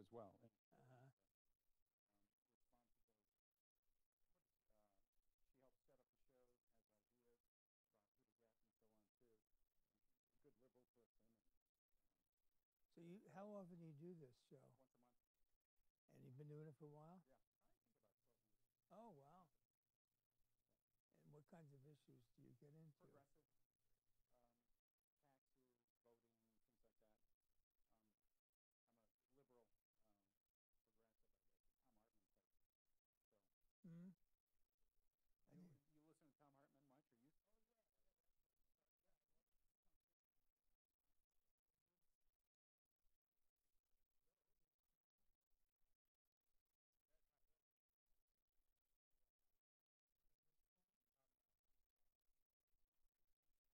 as well. And, Uh-huh. respond to those. She helped set up the show, has ideas about who to get and so on too. A good liberal person. And, So how often do you do this show? once a month. And you've been doing it for a while? Yeah, I think about 12 years. Oh, wow. And what kinds of issues do you get into? Progressive, taxes, voting, things like that. I'm a liberal, progressive, I guess, a Tom Hartman type. So, Hmm. you listen to Tom Hartman much, or you? Oh yeah.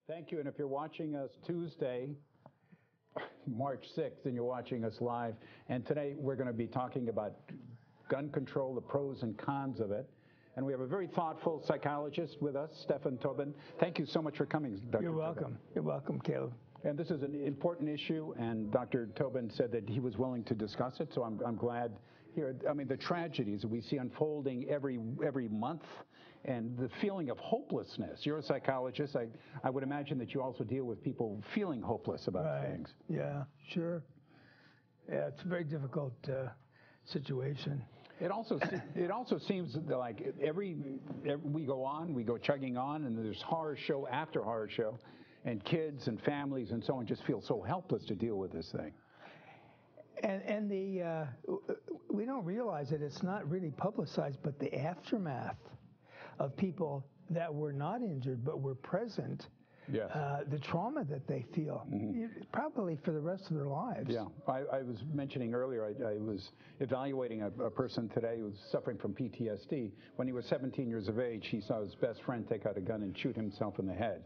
Thank you. And if you're watching us Tuesday, March 6th, and you're watching us live, and today we're going to be talking about gun control, the pros and cons of it. And we have a very thoughtful psychologist with us, Stephan Tobin. Thank you so much for coming, Dr. You're welcome. Tobin. You're welcome, Caleb. And this is an important issue, and Dr. Tobin said that he was willing to discuss it, so I'm glad here. I mean, the tragedies that we see unfolding every month, and the feeling of hopelessness. You're a psychologist. I would imagine that you also deal with people feeling hopeless about things. Yeah, sure. Yeah, it's a very difficult situation. It also seems like every we go chugging on, and there's horror show after horror show, and kids and families and so on just feel so helpless to deal with this thing. And we don't realize it. It's not really publicized, but the aftermath of people that were not injured but were present. Yes. The trauma that they feel, probably for the rest of their lives. Yeah, I was mentioning earlier, I was evaluating a person today who was suffering from PTSD. When he was 17 years of age, he saw his best friend take out a gun and shoot himself in the head.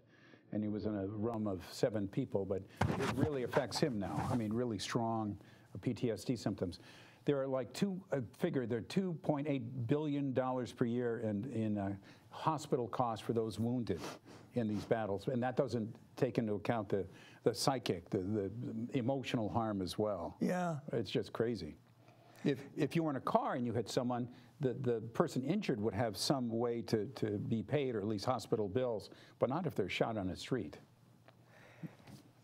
And he was in a room of 7 people, but it really affects him now. I mean, really strong PTSD symptoms. There are like there are $2.8 billion per year in hospital costs for those wounded in these battles, and that doesn't take into account the psychic, the emotional harm as well. Yeah. It's just crazy. If you were in a car and you hit someone, the person injured would have some way to be paid, or at least hospital bills, but not if they're shot on the street.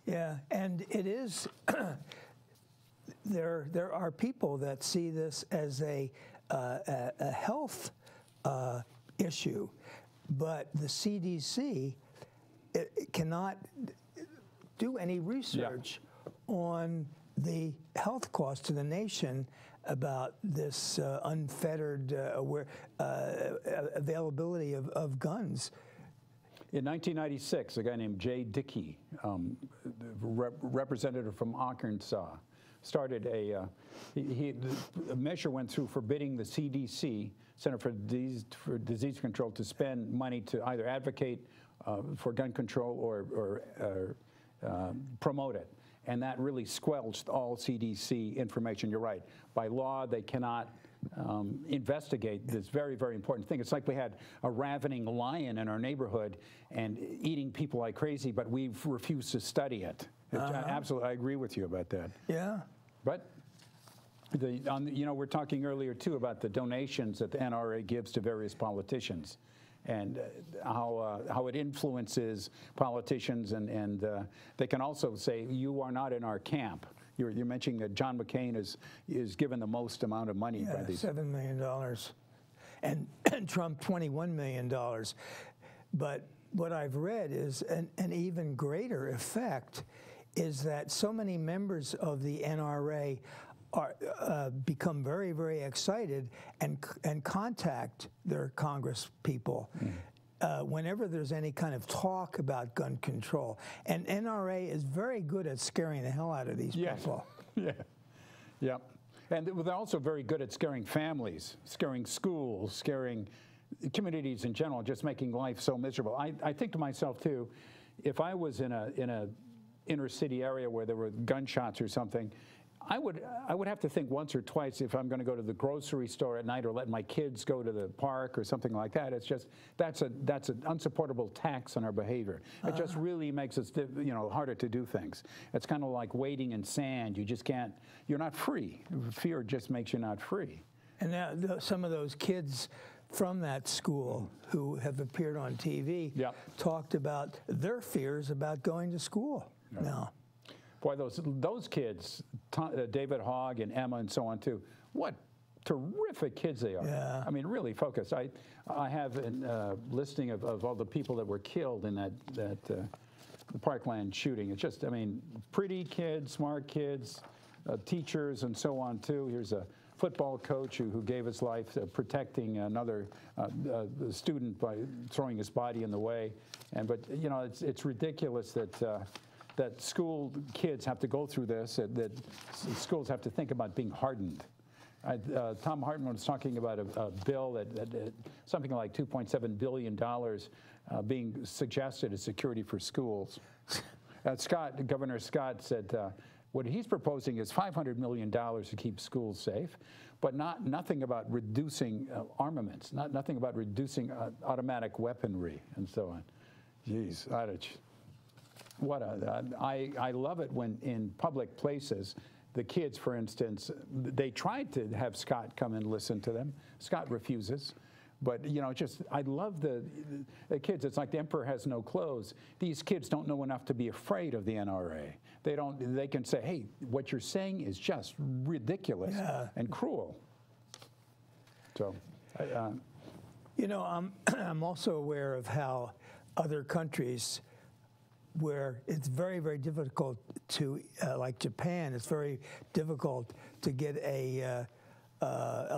Yeah, and it is, there are people that see this as a health issue, but the CDC cannot do any research on the health cost to the nation about this unfettered availability of guns. In 1996, a guy named Jay Dickey, representative from Arkansas, started a measure went through forbidding the CDC, Center for Disease Control, to spend money to either advocate for gun control or promote it. And that really squelched all CDC information. You're right. By law, they cannot investigate this very, very important thing. It's like we had a ravening lion in our neighborhood and eating people like crazy, but we've refused to study it. Absolutely, I agree with you about that. Yeah. But we're talking earlier too about the donations that the NRA gives to various politicians, and how it influences politicians, and they can also say, you are not in our camp. You're mentioning that John McCain is given the most amount of money by these. $7 million, and Trump $21 million. But what I've read is an even greater effect is that so many members of the NRA are become very, very excited and contact their Congress people whenever there's any kind of talk about gun control. And NRA is very good at scaring the hell out of these people. Yeah. Yep. And they're also very good at scaring families, scaring schools, scaring communities in general, just making life so miserable. I think to myself too, if I was in a inner city area where there were gunshots or something, I would have to think once or twice if I'm going to go to the grocery store at night or let my kids go to the park or something like that. It's just that's an unsupportable tax on our behavior. It just really makes us harder to do things. It's kind of like wading in sand. You just can't. You're not free. Fear just makes you not free. And now some of those kids from that school who have appeared on TV talked about their fears about going to school now. Boy, those kids, David Hogg and Emma and so on too, what terrific kids they are. Yeah. I mean, really focused. I have a listing of all the people that were killed in that Parkland shooting. It's just, I mean, pretty kids, smart kids, teachers and so on too. Here's a football coach who gave his life protecting another student by throwing his body in the way. But it's ridiculous that school kids have to go through this, that schools have to think about being hardened. Tom Hartman was talking about a bill that something like $2.7 billion being suggested as security for schools. Governor Scott said what he's proposing is $500 million to keep schools safe, but nothing about reducing armaments, nothing about reducing automatic weaponry and so on. Jeez, I love it when in public places, the kids, for instance, they tried to have Scott come and listen to them. Scott refuses. But, you know, I love the kids. It's like the emperor has no clothes. These kids don't know enough to be afraid of the NRA. They can say, hey, what you're saying is just ridiculous and cruel. So, you know, I'm also aware of how other countries where it's very, very difficult to, like Japan, it's very difficult to get a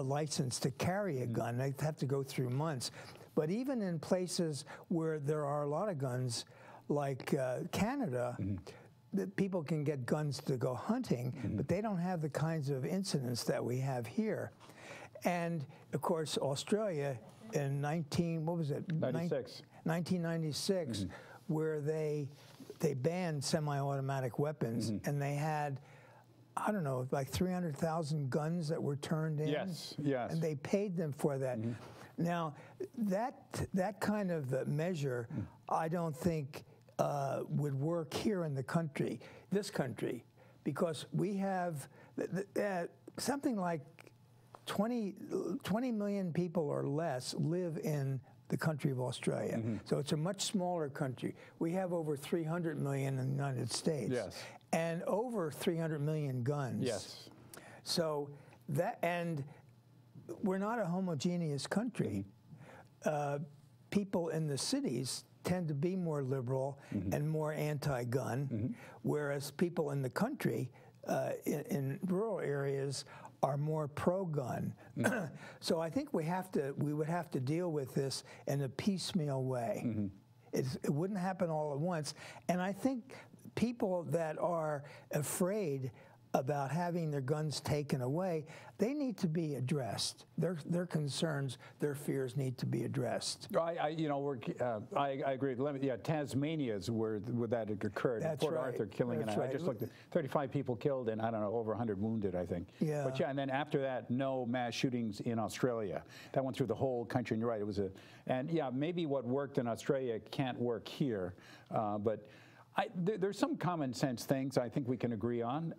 license to carry a gun. They have to go through months. But even in places where there are a lot of guns, like Canada, people can get guns to go hunting, but they don't have the kinds of incidents that we have here. And of course, Australia in 1996, where they banned semi-automatic weapons, and they had, I don't know, like 300,000 guns that were turned in. Yes, yes. And they paid them for that. Now, that kind of measure, I don't think would work here in the country, this country, because we have something like 20 million people or less live in the country of Australia. So it's a much smaller country. We have over 300 million in the United States. Yes. And over 300 million guns. Yes. So and we're not a homogeneous country. People in the cities tend to be more liberal and more anti-gun, whereas people in the country, in rural areas, are more pro-gun. So I think we would have to deal with this in a piecemeal way. It wouldn't happen all at once. And I think people that are afraid about having their guns taken away, they need to be addressed. Their concerns, their fears need to be addressed. I agree. Tasmania is where that occurred. That's Port right. Arthur killing, That's and right. I just looked at 35 people killed and I don't know, over 100 wounded, I think. Yeah. But yeah, and then after that, no mass shootings in Australia. That went through the whole country, and you're right, it was and yeah, maybe what worked in Australia can't work here, but there's some common sense things I think we can agree on.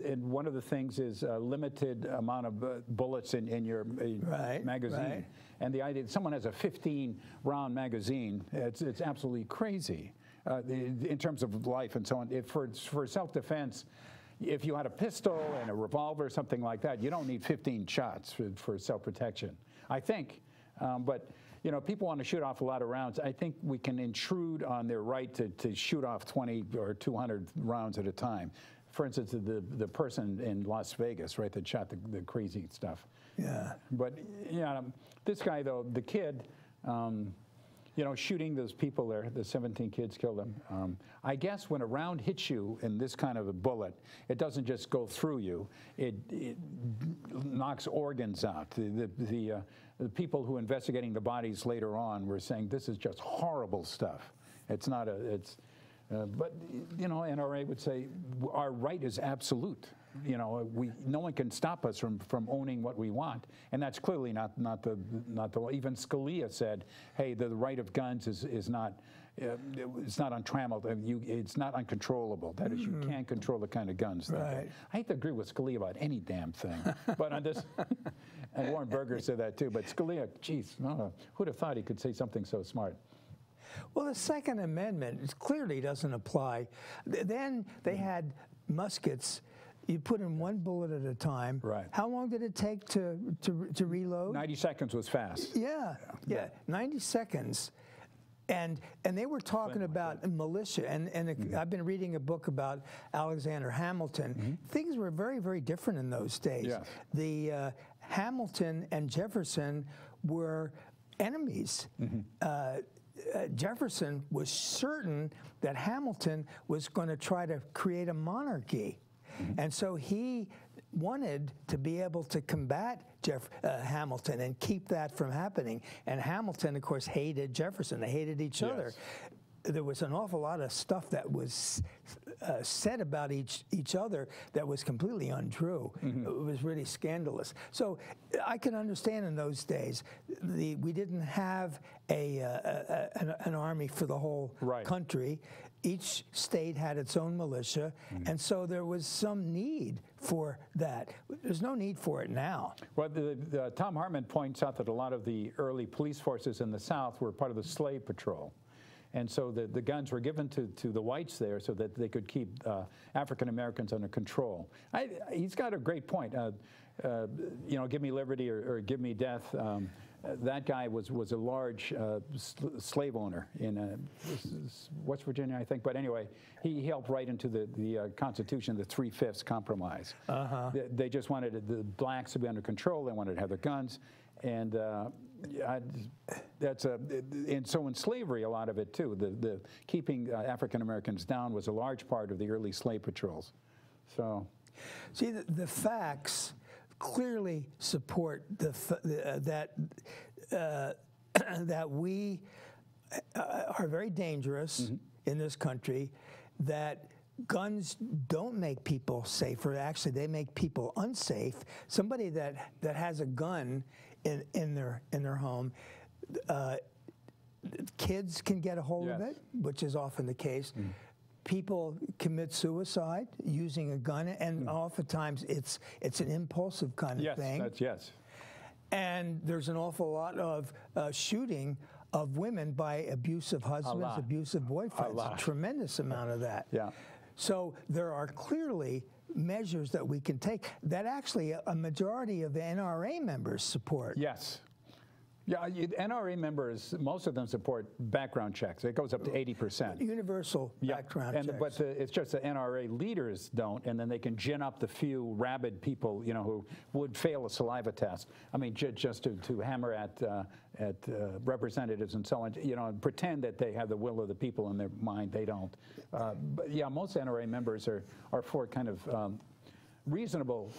And one of the things is a limited amount of bullets in your magazine. Right. And the idea that someone has a 15-round magazine, it's absolutely crazy in terms of life and so on. For self-defense, if you had a pistol and a revolver or something like that, you don't need 15 shots for self-protection, I think. But you know, people want to shoot off a lot of rounds. I think we can intrude on their right to shoot off 20 or 200 rounds at a time. For instance, the person in Las Vegas, right, that shot the crazy stuff. Yeah. But yeah, this guy though, the kid, you know, shooting those people there, the 17 kids killed them. I guess when a round hits you in this kind of a bullet, it doesn't just go through you. It knocks organs out. The people who are investigating the bodies later on were saying this is just horrible stuff. It's not but you know, NRA would say our right is absolute. You know, no one can stop us from owning what we want, and that's clearly not the law. Even Scalia said, "Hey, the right of guns is not it's not untrammeled. It's not uncontrollable. That is, you can't control the kind of guns." Right. I hate to agree with Scalia about any damn thing, but on this, and Warren Berger said that too. But Scalia, geez, who'd have thought he could say something so smart? Well, the Second Amendment clearly doesn't apply. Then they had muskets. You put in one bullet at a time. Right. How long did it take to reload? 90 seconds was fast. Yeah, 90 seconds. And they were talking about militia, and I've been reading a book about Alexander Hamilton. Things were very, very different in those days. Yes. The Hamilton and Jefferson were enemies. Jefferson was certain that Hamilton was going to try to create a monarchy. And so he wanted to be able to combat Hamilton and keep that from happening. And Hamilton, of course, hated Jefferson. They hated each other. There was an awful lot of stuff that was said about each other that was completely untrue. It was really scandalous. So I can understand in those days, we didn't have an army for the whole country. Each state had its own militia, and so there was some need for that. There's no need for it now. Well, Tom Hartman points out that a lot of the early police forces in the South were part of the slave patrol. And so the guns were given to the whites there so that they could keep African Americans under control. He's got a great point. You know, give me liberty or give me death. That guy was a large slave owner in West Virginia, I think. But anyway, he helped write into the Constitution the 3/5 compromise. They just wanted the blacks to be under control. They wanted to have their guns. And and so in slavery, a lot of it too. The keeping African Americans down was a large part of the early slave patrols. So, see, the facts clearly support that we are very dangerous in this country. That guns don't make people safer. Actually, they make people unsafe. Somebody that has a gun in their home, kids can get a hold of it, which is often the case. People commit suicide using a gun, and oftentimes it's an impulsive kind of thing. Yes. And there's an awful lot of shooting of women by abusive husbands, abusive boyfriends. A tremendous amount of that. Yeah. So there are clearly measures that we can take that actually a majority of the NRA members support. Yes. Yeah, NRA members, most of them support background checks. It goes up to 80%. Universal background checks. But it's just the NRA leaders don't, and then they can gin up the few rabid people, you know, who would fail a saliva test. I mean, just to hammer at representatives and so on, you know, and pretend that they have the will of the people in their mind. They don't. But yeah, most NRA members are for kind of reasonable,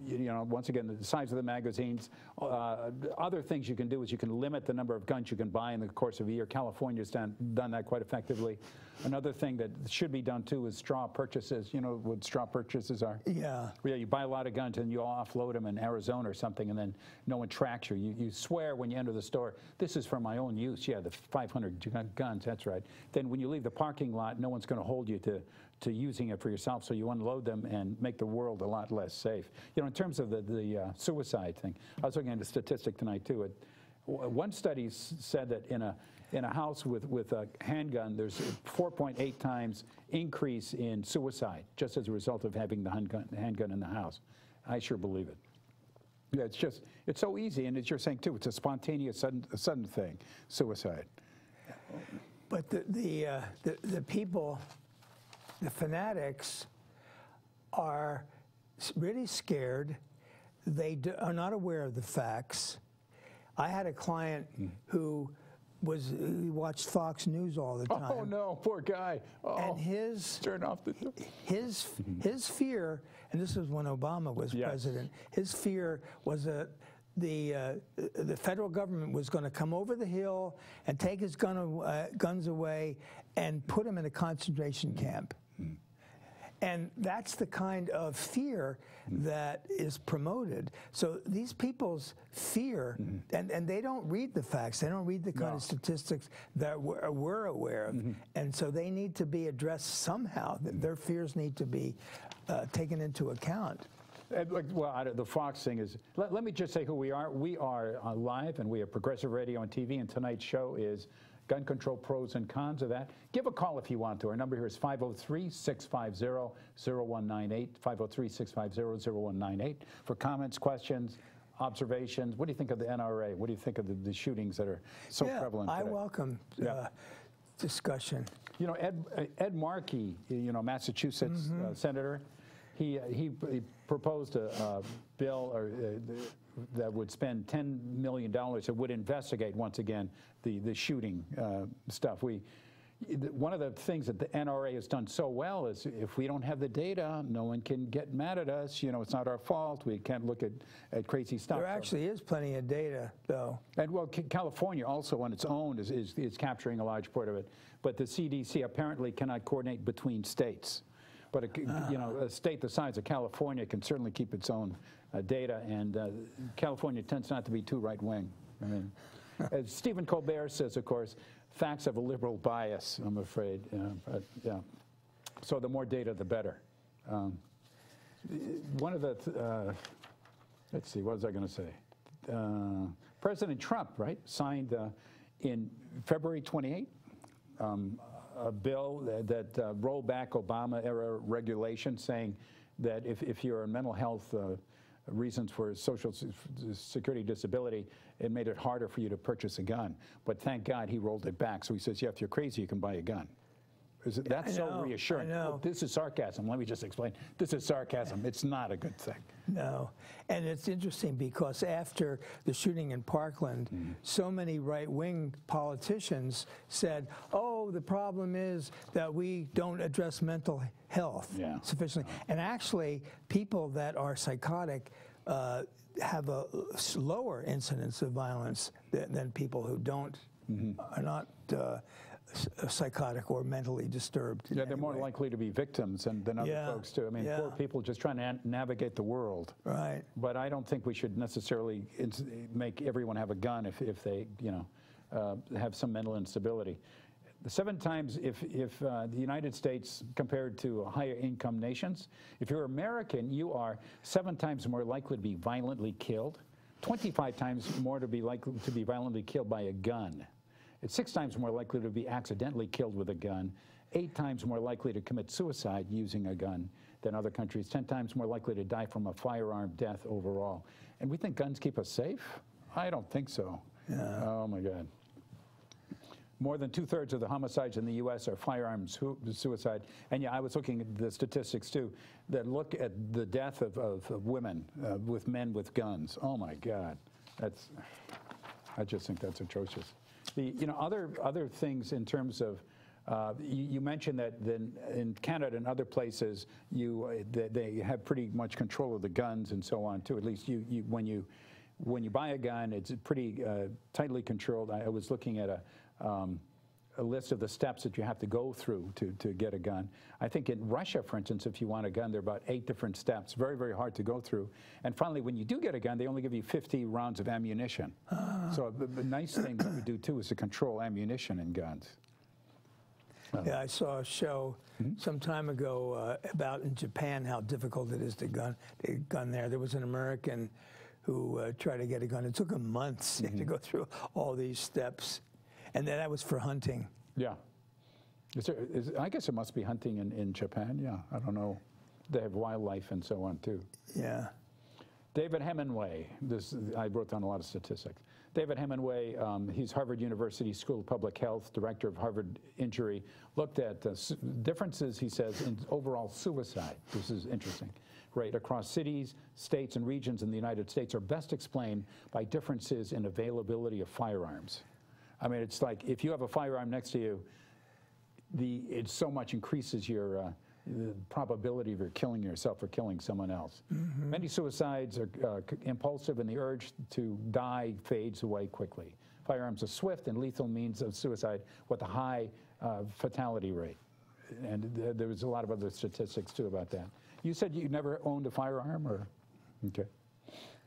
you know, once again, the size of the magazines. Other things you can do is you can limit the number of guns you can buy in the course of a year. California's done that quite effectively. Another thing that should be done too is straw purchases. You know what straw purchases are? Yeah. Yeah, you buy a lot of guns and you offload them in Arizona or something, and then no one tracks you. You swear when you enter the store, this is for my own use. Yeah, the 500 guns, that's right. Then when you leave the parking lot, no one's going to hold you to using it for yourself, so you unload them and make the world a lot less safe. You know, in terms of the suicide thing, I was looking at a statistic tonight too. One study said that in a house with a handgun, there's a 4.8 times increase in suicide just as a result of having the handgun in the house. I sure believe it. Yeah, it's so easy, and as you're saying too, it's a spontaneous, sudden thing, suicide. But the people, the fanatics, are really scared. They are not aware of the facts. I had a client who he watched Fox News all the time. Oh no, poor guy. Oh, and turn off the his fear, and this was when Obama was president. His fear was that the federal government was going to come over the hill and take his guns away and put him in a concentration camp. And that's the kind of fear that is promoted. So these people's fear, and they don't read the facts, they don't read the kind of statistics that we're aware of. And so they need to be addressed somehow. Their fears need to be taken into account. Well, the Fox thing is, let me just say who we are. We are live, and we have Progressive Radio and TV, and tonight's show is Gun Control Pros and Cons of That. Give a call if you want to. Our number here is 503-650-0198, 503-650-0198 for comments, questions, observations. What do you think of the NRA? What do you think of the shootings that are so prevalent today? I welcome discussion. You know, Ed Markey, you know, Massachusetts senator, he proposed a bill that would spend $10 million that would investigate, once again, the shooting stuff. one of the things that the NRA has done so well is if we don't have the data, no one can get mad at us. You know, it's not our fault. We can't look at crazy stuff. There actually is plenty of data, though. And well, California also on its own is capturing a large part of it. But the CDC apparently cannot coordinate between states. But you know, a state the size of California can certainly keep its own data, and California tends not to be too right-wing. I mean, as Stephen Colbert says, of course, facts have a liberal bias, I'm afraid. But, yeah. So the more data, the better. One of the, let's see, what was I going to say? President Trump, right, signed in February 28, a bill that rolled back Obama-era regulation saying that if you're on mental health reasons for Social Security disability, it made it harder for you to purchase a gun. But thank God he rolled it back. So he says, yeah, if you're crazy, you can buy a gun. That's so reassuring. Look, this is sarcasm. Let me just explain. This is sarcasm. It's not a good thing. No. And it's interesting because after the shooting in Parkland, so many right-wing politicians said, oh, the problem is that we don't address mental health sufficiently. And actually, people that are psychotic have a lower incidence of violence than people who don't, are not psychotic or mentally disturbed. Yeah, they're more likely to be victims than other folks too. I mean, poor people just trying to navigate the world. Right. But I don't think we should necessarily make everyone have a gun if they, you know, have some mental instability. 7 times if the United States compared to higher income nations, if you're American, you are 7 times more likely to be violently killed, 25 times more to be likely to be violently killed by a gun. It's 6 times more likely to be accidentally killed with a gun, 8 times more likely to commit suicide using a gun than other countries, 10 times more likely to die from a firearm death overall. And we think guns keep us safe? I don't think so. Yeah. Oh my God. More than 2/3 of the homicides in the U.S. are firearm suicide. And yeah, I was looking at the statistics too that look at the death of women with men with guns. Oh my God. I just think that's atrocious. You know, other things in terms of, you mentioned that then in Canada and other places, they have pretty much control of the guns and so on too. At least when you buy a gun, it's pretty tightly controlled. I was looking at a list of the steps that you have to go through to get a gun. I think in Russia, for instance, if you want a gun, there are about 8 different steps, very, very hard to go through. And finally, when you do get a gun, they only give you 50 rounds of ammunition. So the nice thing that we do, too, is to control ammunition in guns. Yeah, I saw a show some time ago about in Japan how difficult it is to get a gun there. There was an American who tried to get a gun. It took him months to go through all these steps. And then that was for hunting. Yeah. I guess it must be hunting in Japan. Yeah, I don't know. They have wildlife and so on, too. Yeah. David Hemingway. I wrote down a lot of statistics. David Hemingway, he's Harvard University School of Public Health, director of Harvard Injury, looked at differences, he says, in overall suicide. This is interesting. Right, across cities, states, and regions in the United States are best explained by differences in availability of firearms. I mean, it's like if you have a firearm next to you, it so much increases your the probability of your killing yourself or killing someone else. Many suicides are impulsive, and the urge to die fades away quickly. Firearms are swift and lethal means of suicide with a high fatality rate. And there was a lot of other statistics, too, about that. You said you never owned a firearm, or? Okay.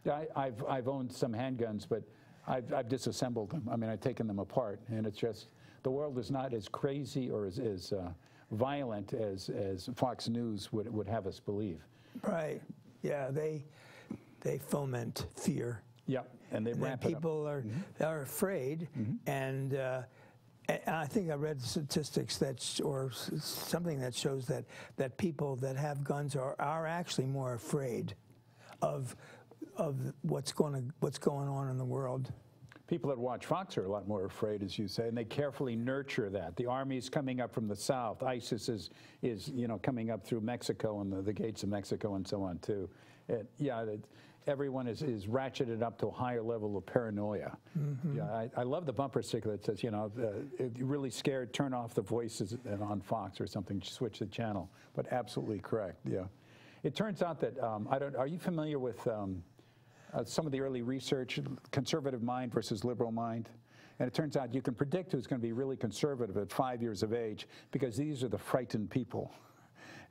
Yeah, I've owned some handguns, but I've disassembled them. I mean, I've taken them apart, and it's just, the world is not as crazy or as violent as Fox News would have us believe. Right. Yeah, they foment fear. Yeah, and they ramp it up. People are afraid, and I think I read statistics or something that shows that people that have guns are actually more afraid of what's going on in the world. People that watch Fox are a lot more afraid, as you say, and they carefully nurture that. The army's coming up from the south. ISIS is coming up through Mexico and the gates of Mexico and so on too. everyone is ratcheted up to a higher level of paranoia. Yeah, I love the bumper sticker that says, you know, if you're really scared, turn off the voices on Fox or something, switch the channel. But absolutely correct, yeah. It turns out that, are you familiar with some of the early research, conservative mind versus liberal mind? And it turns out you can predict who's going to be really conservative at 5 years of age because these are the frightened people.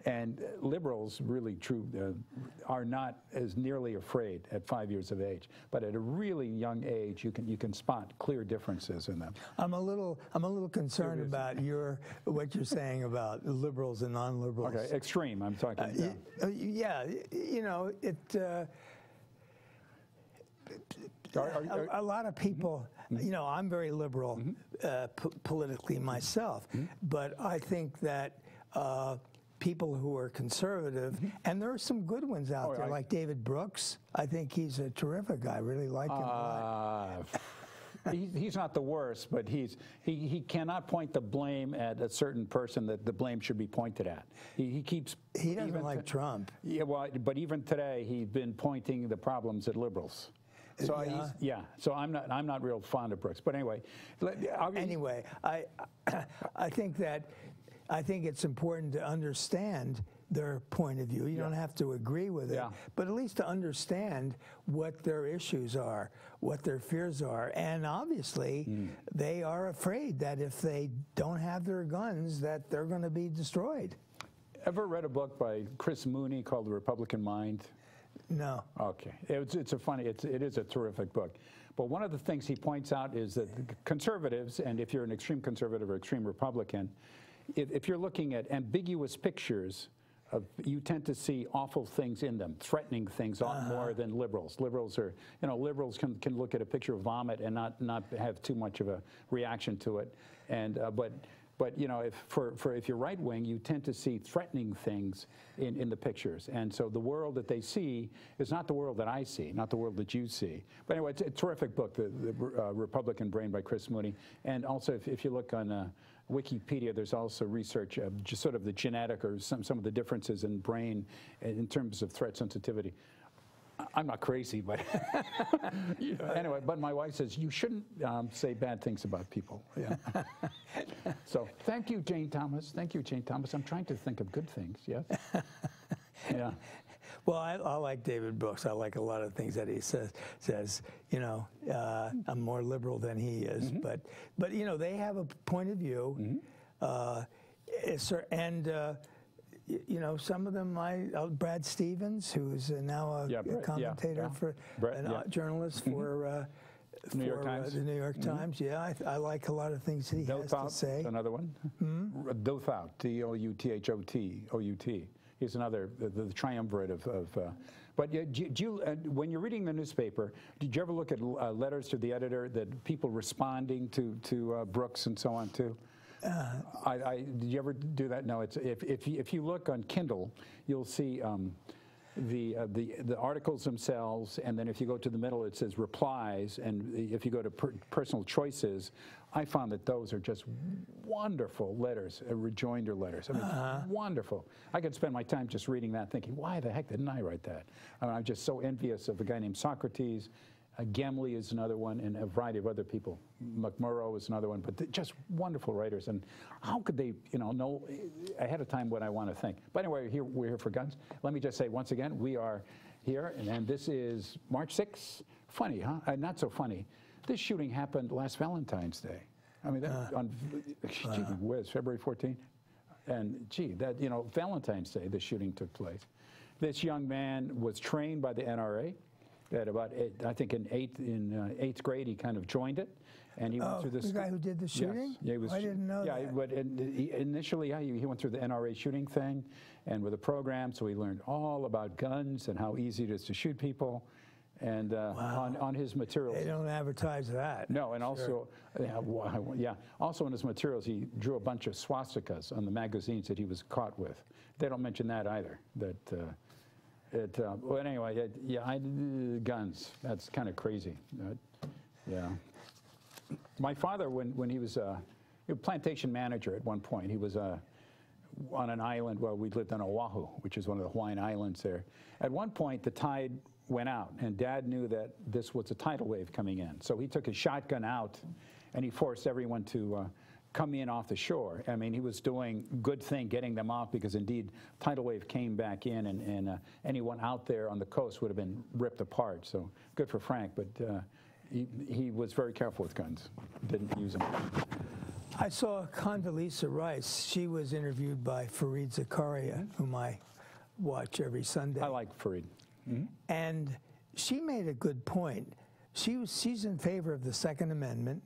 And liberals, really true, are not as nearly afraid at 5 years of age. But at a really young age, you can spot clear differences in them. I'm a little concerned about what you're saying about liberals and non-liberals. Okay, extreme. I'm talking. Yeah, you know, a lot of people. You know, I'm very liberal politically myself, but I think that. People who are conservative, and there are some good ones out there, like David Brooks. I think he's a terrific guy. I really like him a lot. He's not the worst, but he cannot point the blame at a certain person that the blame should be pointed at. He doesn't like Trump. Yeah, well, but even today he's been pointing the problems at liberals. So so I'm not real fond of Brooks. But anyway, I think it's important to understand their point of view. You don't have to agree with it, but at least to understand what their issues are, what their fears are. And obviously, they are afraid that if they don't have their guns, that they're going to be destroyed. Ever read a book by Chris Mooney called The Republican Mind? No. Okay. It is a terrific book. But one of the things he points out is that conservatives, and if you're an extreme conservative or extreme Republican, if you're looking at ambiguous pictures, you tend to see awful things in them, threatening things more than liberals. Liberals are, you know, liberals can look at a picture of vomit and not have too much of a reaction to it. And but you know, if you're right wing, you tend to see threatening things in the pictures. And so the world that they see is not the world that I see, not the world that you see. But anyway, it's a terrific book, the Republican Brain by Chris Mooney. And also, if you look on Wikipedia, there's also research of just sort of the genetic or some of the differences in brain in terms of threat sensitivity. I'm not crazy, but anyway, but my wife says you shouldn't say bad things about people. Yeah. So thank you, Jane Thomas. Thank you, Jane Thomas. I'm trying to think of good things, yes? Yeah. Well, I like David Brooks. I like a lot of things that he says. You know, I'm more liberal than he is, but you know, they have a point of view, and you know, some of them. Brad Stevens, who's now a commentator for a journalist for the New York Times. Yeah, I like a lot of things that he has to say. Another one. Douthat, Douthot. He's another, the triumvirate of but when you're reading the newspaper, did you ever look at letters to the editor that people responding to Brooks and so on too? Did you ever do that? No. If you look on Kindle, you'll see the articles themselves, and then if you go to the middle, it says replies, and if you go to personal choices, I found that those are just wonderful letters, rejoinder letters. I mean, wonderful. I could spend my time just reading that, thinking, why the heck didn't I write that? I mean, I'm just so envious of a guy named Socrates. Gemley is another one, and a variety of other people. McMurrow is another one, but just wonderful writers. And how could they, you know ahead of time what I want to think? But anyway, we're here for guns. Let me just say once again, we are here, and this is March 6th. Funny, huh? Not so funny. This shooting happened last Valentine's Day. I mean, on February 14th? And gee, that, you know, Valentine's Day, the shooting took place. This young man was trained by the NRA. At about I think in eighth grade, he kind of joined it, and he went through this. The guy who did the shooting? Yes. Yeah, I didn't know that. Yeah, but initially, he went through the NRA shooting thing, and with a program, so he learned all about guns and how easy it is to shoot people, and on his materials. They don't advertise that. No, and also, also in his materials, he drew a bunch of swastikas on the magazines that he was caught with. They don't mention that either. Well, anyway, guns. That's kind of crazy. Yeah. My father, when he was a plantation manager at one point, he was on an island. Well, we lived on Oahu, which is one of the Hawaiian islands there. At one point, the tide went out, and Dad knew that this was a tidal wave coming in. So he took his shotgun out, and he forced everyone to come in off the shore. I mean, he was doing good thing getting them off, because indeed tidal wave came back in, and anyone out there on the coast would have been ripped apart. So good for Frank, but he was very careful with guns, didn't use them. I saw Condoleezza Rice. She was interviewed by Fareed Zakaria, whom I watch every Sunday. I like Fareed. And she made a good point. She's in favor of the Second Amendment.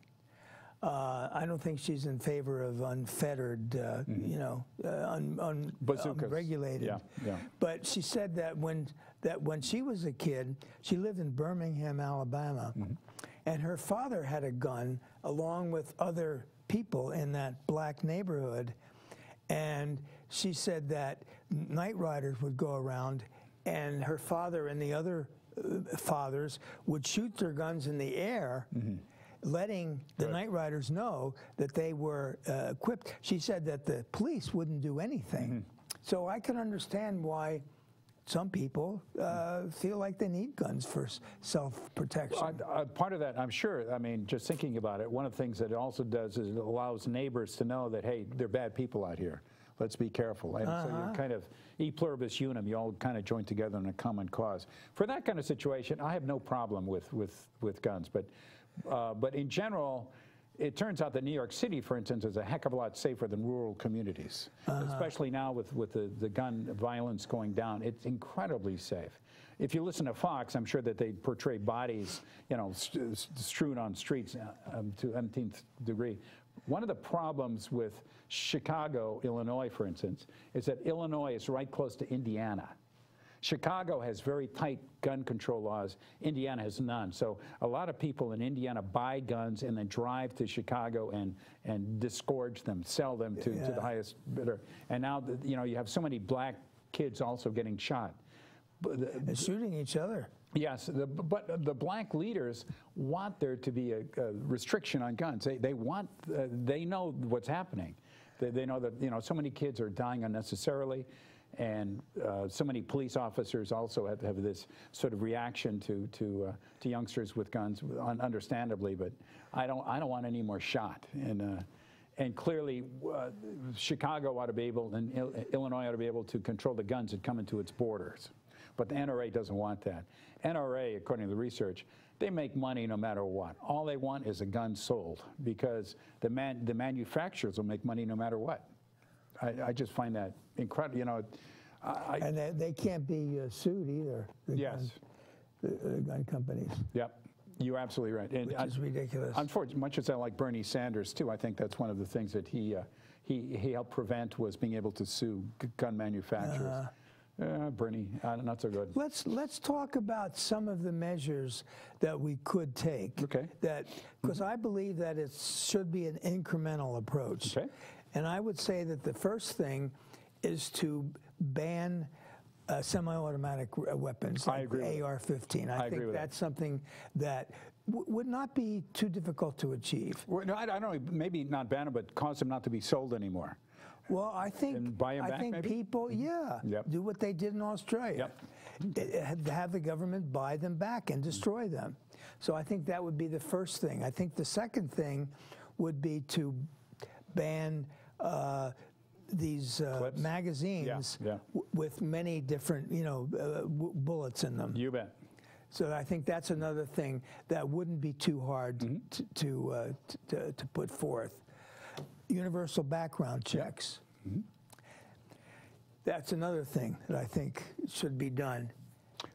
I don't think she's in favor of unfettered, you know, unregulated. Yeah. But she said that when she was a kid, she lived in Birmingham, Alabama, and her father had a gun along with other people in that black neighborhood. And she said that night riders would go around, and her father and the other fathers would shoot their guns in the air, letting the night riders know that they were equipped. She said that the police wouldn't do anything. So I can understand why some people feel like they need guns for self-protection. Part of that, I'm sure, I mean, just thinking about it, one of the things that it also does is it allows neighbors to know that, hey, there are bad people out here. Let's be careful. And so you're kind of e pluribus unum, you all kind of join together in a common cause. For that kind of situation, I have no problem with guns. But in general, it turns out that New York City, for instance, is a heck of a lot safer than rural communities, especially now with the gun violence going down. It's incredibly safe. If you listen to Fox, I'm sure that they portray bodies, you know, strewn on streets to umpteenth degree. One of the problems with Chicago, Illinois, for instance, is that Illinois is right close to Indiana. Chicago has very tight gun control laws. Indiana has none. So a lot of people in Indiana buy guns and then drive to Chicago and disgorge them, sell them to the highest bidder. And now, you know, you have so many black kids also getting shot. And shooting each other. Yes, but the black leaders want there to be a restriction on guns. They know what's happening. They know that, you know, so many kids are dying unnecessarily, and so many police officers also have this sort of reaction to youngsters with guns, understandably. But I don't want any more shot. And clearly, Chicago ought to be able, and Illinois ought to be able to control the guns that come into its borders. But the NRA doesn't want that. NRA, according to the research, they make money no matter what. All they want is a gun sold, because the manufacturers will make money no matter what. I just find that incredible. You know, and they can't be sued either. The gun companies. Yep, you're absolutely right. And which is ridiculous. Unfortunately, much as I like Bernie Sanders too, I think that's one of the things that he helped prevent, was being able to sue gun manufacturers. Bernie, not so good. Let's talk about some of the measures that we could take. Okay. Because I believe that it should be an incremental approach. Okay. And I would say that the first thing is to ban semi-automatic weapons, like AR-15. I think that's something that would not be too difficult to achieve. Well, no, I don't know. Maybe not ban them, but cause them not to be sold anymore. Well, I think people, do what they did in Australia. Have the government buy them back and destroy them. So I think that would be the first thing. I think the second thing would be to ban these magazines with many different, bullets in them. You bet. So I think that's another thing that wouldn't be too hard to put forth. Universal background checks. That's another thing that I think should be done.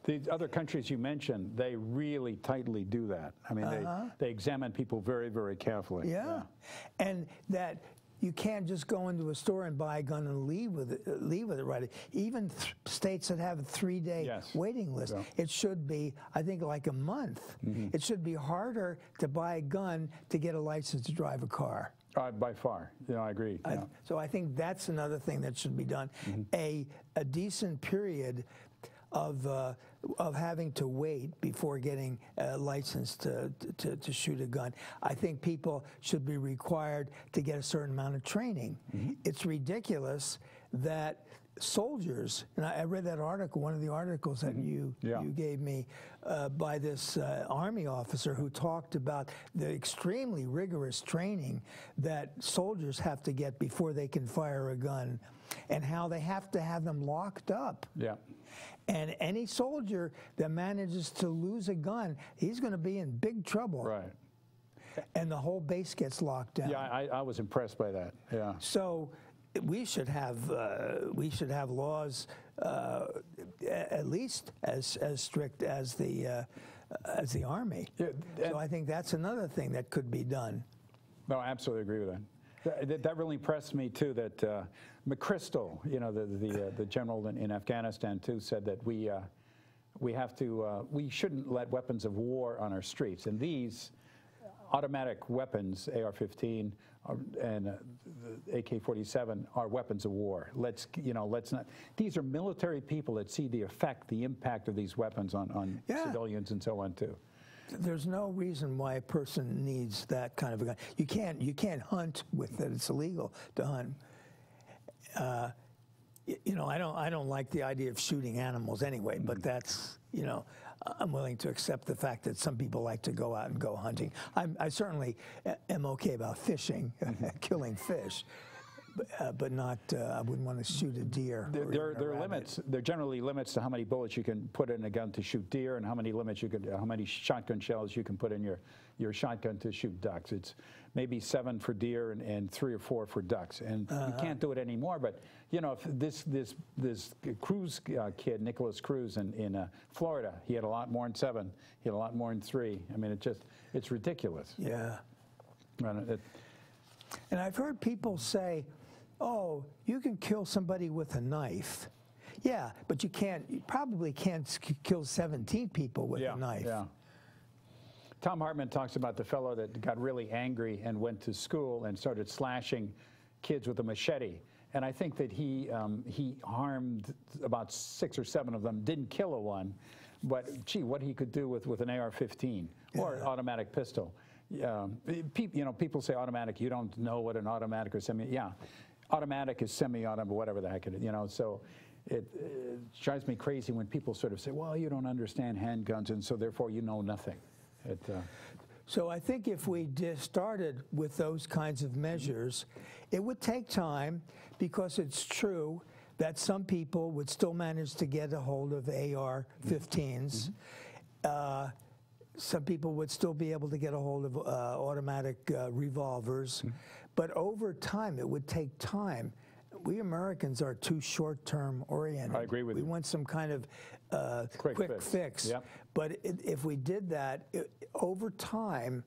The other countries you mentioned, they really tightly do that. I mean, they examine people very, very carefully. Yeah. And that you can't just go into a store and buy a gun and leave with it right. Even states that have a 3-day waiting list, it should be, I think, like a month. It should be harder to buy a gun to get a license to drive a car. By far, I agree. So I think that's another thing that should be done. A decent period of having to wait before getting a license to shoot a gun. I think people should be required to get a certain amount of training. It's ridiculous that soldiers, and I read that article, one of the articles that you gave me, by this Army officer who talked about the extremely rigorous training that soldiers have to get before they can fire a gun, and how they have to have them locked up. Yeah. And any soldier that manages to lose a gun, he's going to be in big trouble. Right. And the whole base gets locked down. Yeah, I was impressed by that. Yeah. So we should have laws at least as strict as the Army. Yeah, so I think that's another thing that could be done. No, I absolutely agree with that. That really impressed me too. That McChrystal, you know, the general in Afghanistan too, said that we shouldn't let weapons of war on our streets, and these automatic weapons, AR-15 and the AK-47, are weapons of war. Let's not. These are military people that see the effect, the impact of these weapons on civilians and so on too. There's no reason why a person needs that kind of a gun. You can't hunt with it. It's illegal to hunt. You know, I don't like the idea of shooting animals anyway, but that's, you know, I'm willing to accept the fact that some people like to go out and go hunting. I certainly am okay about fishing, killing fish, but not, I wouldn't want to shoot a deer. There are limits. There are generally limits to how many bullets you can put in a gun to shoot deer, and how many shotgun shells you can put in your shotgun to shoot ducks. It's maybe 7 for deer and 3 or 4 for ducks, and you can't do it anymore. But you know, if this Cruz kid, Nicholas Cruz in Florida, he had a lot more than 7. He had a lot more than 3. I mean, it's ridiculous. Yeah. And I've heard people say, "Oh, you can kill somebody with a knife." Yeah, but you probably can't kill 17 people with a knife. Yeah. Tom Hartman talks about the fellow that got really angry and went to school and started slashing kids with a machete. And I think that he harmed about 6 or 7 of them, didn't kill a one, but gee, what he could do with an AR-15 or an automatic pistol. You know, people say automatic. You don't know what an automatic or semi. Yeah, automatic is semi-automatic, whatever the heck it is. You know, so it drives me crazy when people sort of say, "Well, you don't understand handguns, and so therefore you know nothing." So I think if we started with those kinds of measures, it would take time, because it's true that some people would still manage to get a hold of AR-15s. Some people would still be able to get a hold of automatic revolvers. But over time, it would take time. We Americans are too short-term oriented. I agree with you. We want some kind of quick fix. Yep. But if we did that, over time,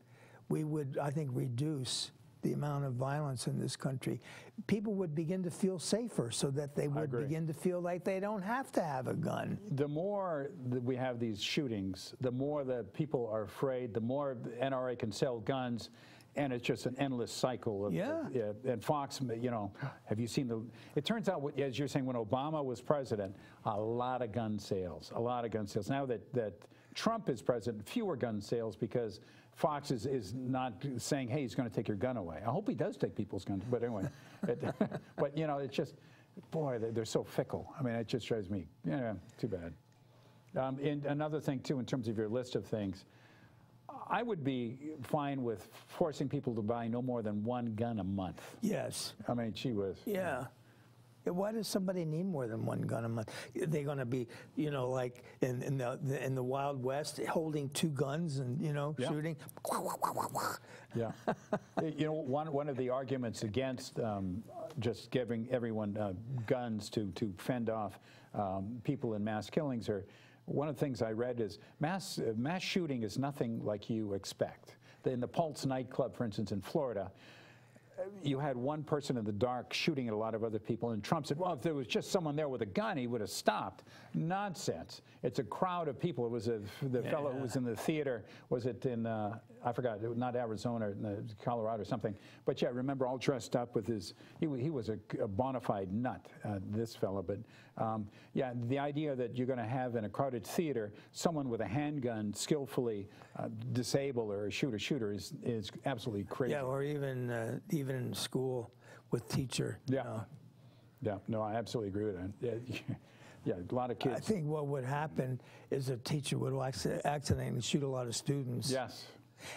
we would, I think, reduce the amount of violence in this country. People would begin to feel safer, so that they would begin to feel like they don't have to have a gun. The more that we have these shootings, the more that people are afraid, the more the NRA can sell guns, and it's just an endless cycle of, and Fox, you know, have you seen it turns out, as you're saying, when Obama was president, a lot of gun sales. Now that Trump is president, fewer gun sales, because Fox is not saying, hey, he's going to take your gun away. I hope he does take people's guns, but anyway. But, you know, it's just, boy, they're so fickle. I mean, it just drives me, too bad. And another thing, too, in terms of your list of things, I would be fine with forcing people to buy no more than 1 gun a month. Yes. I mean, gee whiz. Yeah. Why does somebody need more than 1 gun a month? They're going to be, you know, like in the Wild West, holding 2 guns and, you know, shooting. Yeah. You know, one of the arguments against just giving everyone guns to fend off people in mass killings are, one of the things I read is mass shooting is nothing like you expect. In the Pulse nightclub, for instance, in Florida, you had one person in the dark shooting at a lot of other people, and Trump said, well, if there was just someone there with a gun, he would have stopped. Nonsense. It's a crowd of people. It was the fellow who was in the theater, was it in, I forgot, not Arizona, Colorado or something, but yeah, remember, all dressed up with his, he was a bona fide nut, this fellow, but yeah, the idea that you're going to have in a crowded theater someone with a handgun skillfully disable or shoot a shooter is absolutely crazy. Yeah, or even in school with teacher. Yeah. Yeah, no, I absolutely agree with that. Yeah, yeah, a lot of kids. I think what would happen is a teacher would accidentally shoot a lot of students. Yes.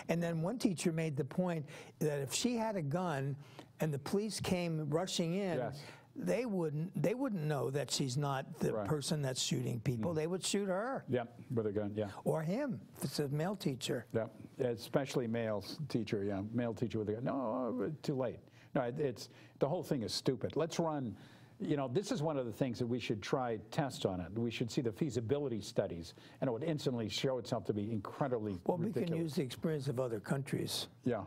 And then one teacher made the point that if she had a gun and the police came rushing in, yes. they wouldn't know that she's not the person that's shooting people. They would shoot her. Yep, with a gun, yeah. Or him, if it's a male teacher. Yep, especially male teacher, yeah, male teacher with a gun. No, too late. No, the whole thing is stupid. Let's run. You know, this is one of the things that we should try test on it. We should see the feasibility studies, and it would instantly show itself to be incredibly ridiculous. We can use the experience of other countries. Yeah.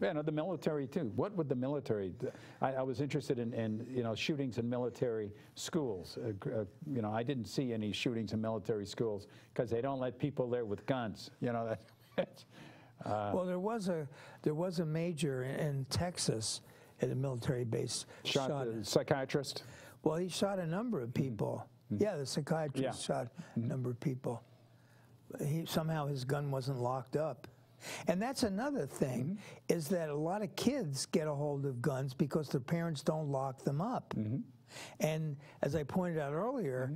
Yeah, no, the military too. What would the military? I was interested in you know, shootings in military schools. You know, I didn't see any shootings in military schools because they don't let people there with guns. You know that. Well, there was a major in Texas at a military base. Shot a psychiatrist? Well, he shot a number of people. Yeah, the psychiatrist shot a number of people. Somehow his gun wasn't locked up. And that's another thing, is that a lot of kids get a hold of guns because their parents don't lock them up. And as I pointed out earlier,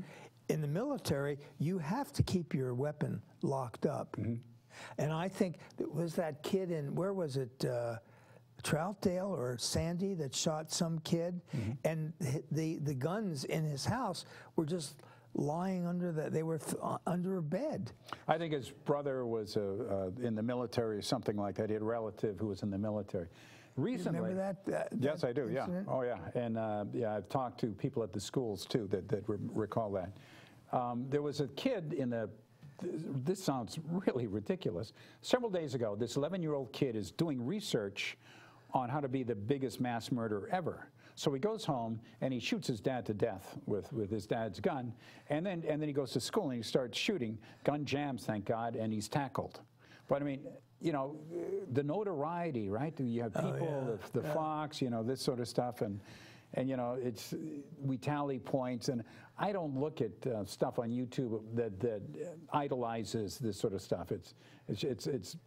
in the military, you have to keep your weapon locked up. And I think, was that kid in, where was it, Troutdale or Sandy that shot some kid, and the guns in his house were just lying under they were under a bed. I think his brother was in the military or something like that. He had a relative who was in the military. Recently, you remember that yes, I do. Incident? Yeah. Oh, yeah. And yeah, I've talked to people at the schools too that recall that. There was a kid in the. This sounds really ridiculous. Several days ago, this 11-year-old kid is doing research on how to be the biggest mass murderer ever. So he goes home and he shoots his dad to death with his dad's gun, and then he goes to school and he starts shooting. Gun jams, thank God, and he's tackled. But I mean, you know, the notoriety, right? You have people, the Fox, you know, this sort of stuff, and you know, we tally points, and I don't look at stuff on YouTube that idolizes this sort of stuff. It's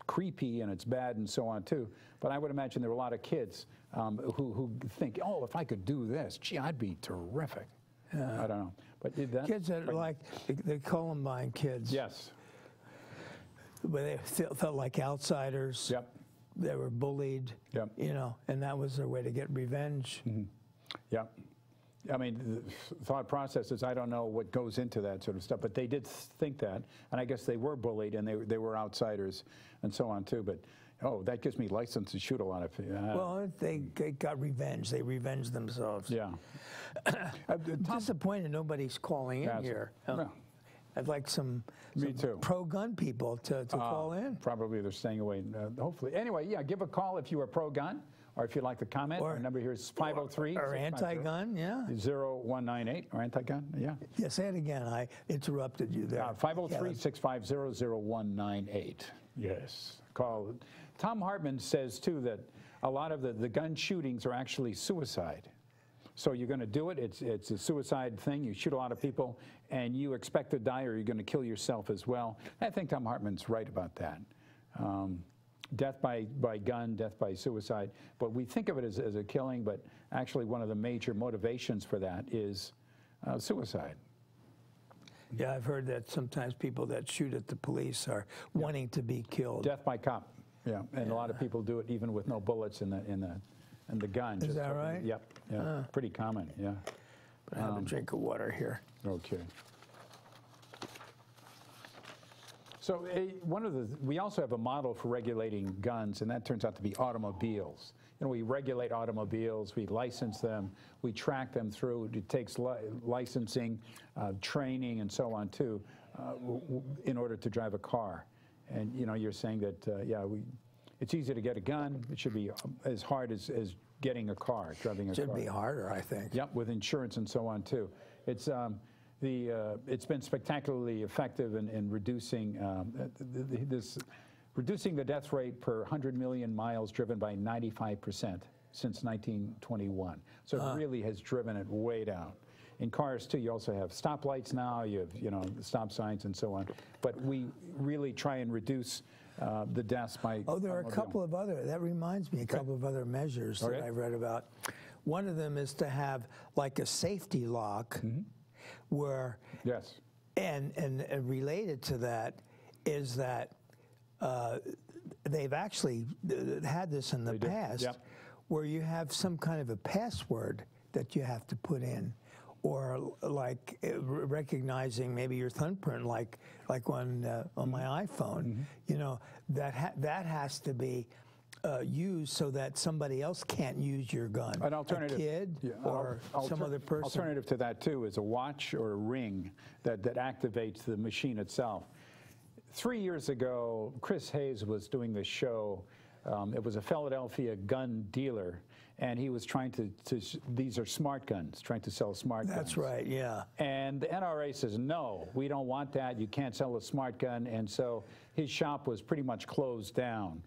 creepy and it's bad and so on too. But I would imagine there are a lot of kids who think, oh, if I could do this, gee, I'd be terrific. I don't know. But kids that are like the Columbine kids. Yes. But they felt like outsiders. Yep. They were bullied. Yep. You know, and that was their way to get revenge. Yeah. I mean, the thought process is I don't know what goes into that sort of stuff, but they did think that, and I guess they were bullied and they were outsiders and so on too. But oh, that gives me license to shoot a lot of people. Well, they got revenge. They revenged themselves. Yeah. I'm disappointed nobody's calling in here. No. I'd like some pro-gun people to call in. Probably they're staying away, hopefully. Anyway, yeah, give a call if you are pro-gun, or if you'd like to comment. Our number here is 503. Or anti-gun, yeah. 0198, or anti-gun, yeah. Yeah, say it again. I interrupted you there. 503-650-0198. Yes, call. Tom Hartman says, too, that a lot of the gun shootings are actually suicide. So you're going to do it. It's a suicide thing. You shoot a lot of people, and you expect to die, or you're going to kill yourself as well. I think Tom Hartman's right about that. Death by gun, death by suicide. But we think of it as a killing, but actually one of the major motivations for that is suicide. Yeah, I've heard that sometimes people that shoot at the police are wanting to be killed. Death by cop. Yeah, and a lot of people do it even with no bullets in the gun. Is that right? Yep. Yeah. Pretty common. Yeah. I have a drink of water here. Okay. So we also have a model for regulating guns, and that turns out to be automobiles. You know, we regulate automobiles, we license them, we track them through. It takes licensing, training, and so on too, in order to drive a car. And you know, you're saying that it's easy to get a gun. It should be as hard as getting a car, driving a car. It should be harder, I think. Yep, with insurance and so on too. It's it's been spectacularly effective in reducing reducing the death rate per 100 million miles driven by 95% since 1921. So it really has driven it way down. In cars too, you also have stoplights now. You have stop signs and so on. But we really try and reduce the deaths by. Oh, there are a couple of other. That reminds me, a couple of other measures that I read about. One of them is to have like a safety lock, where Yes. and related to that is that they've actually had this in the past, Yep. where you have some kind of a password that you have to put in, or like recognizing maybe your thumbprint, like on my iPhone. You know, that has to be used so that somebody else can't use your gun. An alternative, a kid or some other person. Alternative to that too is a watch or a ring that activates the machine itself. 3 years ago, Chris Hayes was doing this show. It was a Philadelphia gun dealer, and he was trying to these are smart guns, trying to sell smart guns. That's right, yeah. And the NRA says, no, we don't want that. You can't sell a smart gun. And so his shop was pretty much closed down.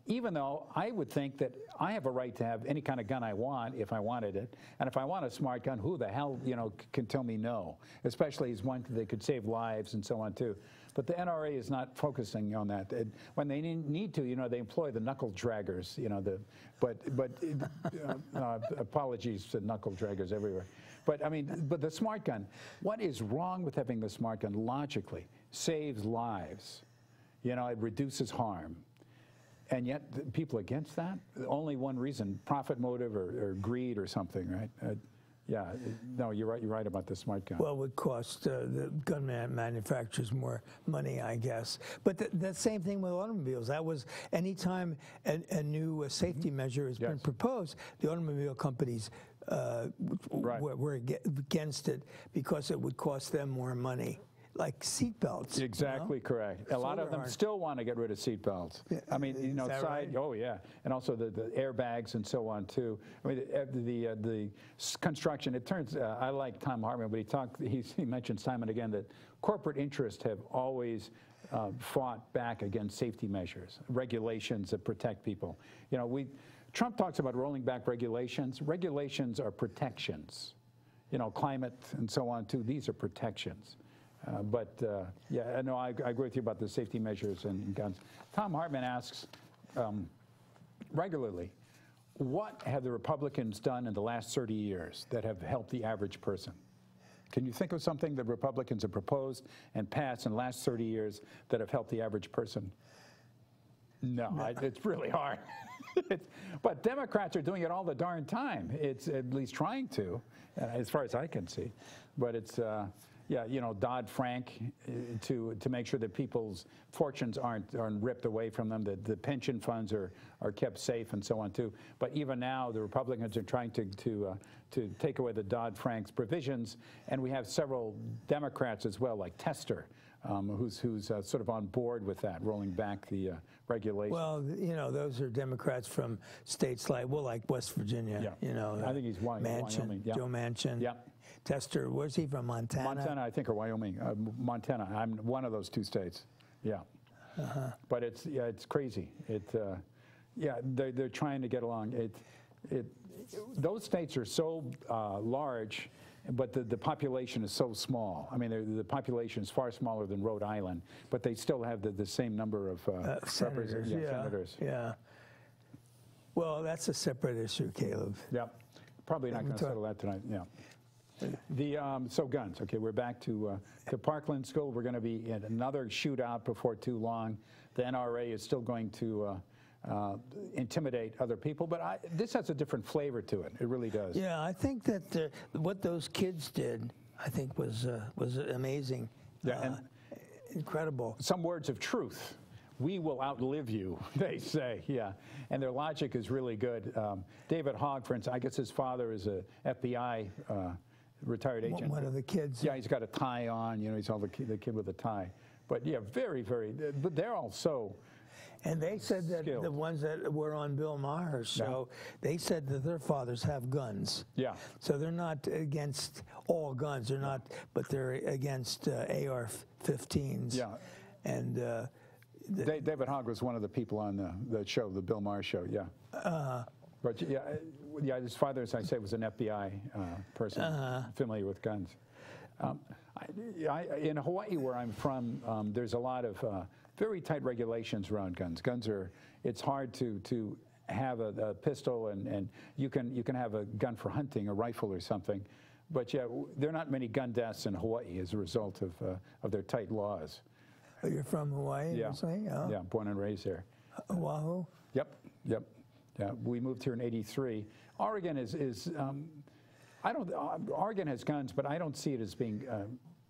Even though I would think that I have a right to have any kind of gun I want if I wanted it. And if I want a smart gun, who the hell, you know, can tell me no? Especially as one that could save lives and so on too. But the NRA is not focusing on that. When they need to, you know, they employ the knuckle draggers, you know, apologies to knuckle draggers everywhere. But I mean, but the smart gun, what is wrong with having the smart gun logically? Saves lives. You know, it reduces harm. And yet, people against that? Only one reason, profit motive or greed or something, right? Yeah, no, you're right. You're right about the smart gun. Well, it would cost the gun manufacturers more money, I guess. But the same thing with automobiles. That was anytime a new safety measure has been proposed, the automobile companies were against it because it would cost them more money. Like seat belts. Exactly, correct. A lot of them still want to get rid of seat belts. I mean, you know, oh yeah, and also the airbags and so on too. I mean, the construction. It turns. I like Tom Hartman, but he mentions time and again that corporate interests have always fought back against safety measures, regulations that protect people. You know, Trump talks about rolling back regulations. Regulations are protections. You know, climate and so on too. These are protections. Yeah, no, I agree with you about the safety measures and guns. Tom Hartman asks regularly, what have the Republicans done in the last 30 years that have helped the average person? Can you think of something that Republicans have proposed and passed in the last 30 years that have helped the average person? No. It's really hard. But Democrats are doing it all the darn time. It's at least trying to, as far as I can see. But it's... yeah, you know, Dodd-Frank to make sure that people's fortunes aren't ripped away from them, that the pension funds are kept safe and so on too. But even now, the Republicans are trying to take away the Dodd-Frank's provisions, and we have several Democrats as well, like Tester, who's sort of on board with that, rolling back the regulations. Well, you know, those are Democrats from states like West Virginia. Yeah. You know, I think he's Wyoming. Yeah. Joe Manchin. Yeah. Tester, where's he from? Montana? Montana, I think, or Wyoming. Montana. I'm one of those two states. Yeah. But it's crazy. Yeah, they're trying to get along. Those states are so large, but the population is so small. I mean, the population is far smaller than Rhode Island, but they still have the same number of senators. Senators. Yeah. Well, that's a separate issue, Caleb. Yeah. Probably not going to settle that tonight. Yeah. So guns. Okay, we're back to Parkland School. We're going to be in another shootout before too long. The NRA is still going to intimidate other people, but this has a different flavor to it. It really does. Yeah, I think that what those kids did, I think, was amazing. Yeah, and incredible. Some words of truth. We will outlive you, they say, yeah. And their logic is really good. David Hogg, for instance, I guess his father is a FBI retired agent. One of the kids. Yeah, he's got a tie on, you know, he's all the kid with a tie. But yeah, very, but they're all so And they said that skilled. The ones that were on Bill Maher's show, they said that their fathers have guns. Yeah. So they're not against all guns, they're not, but they're against AR-15s. Yeah. And David Hogg was one of the people on the show, the Bill Maher show, yeah. But yeah, his father, as I say, was an FBI person, familiar with guns. In Hawaii, where I'm from, there's a lot of very tight regulations around guns. Guns are, it's hard to have a pistol, and you can have a gun for hunting, a rifle or something. But yeah, there are not many gun deaths in Hawaii as a result of their tight laws. Oh, you're from Hawaii? Yeah, Oh. yeah, born and raised there. Oahu? Yep. Yeah, we moved here in '83. Oregon is Oregon has guns, but I don't see it as being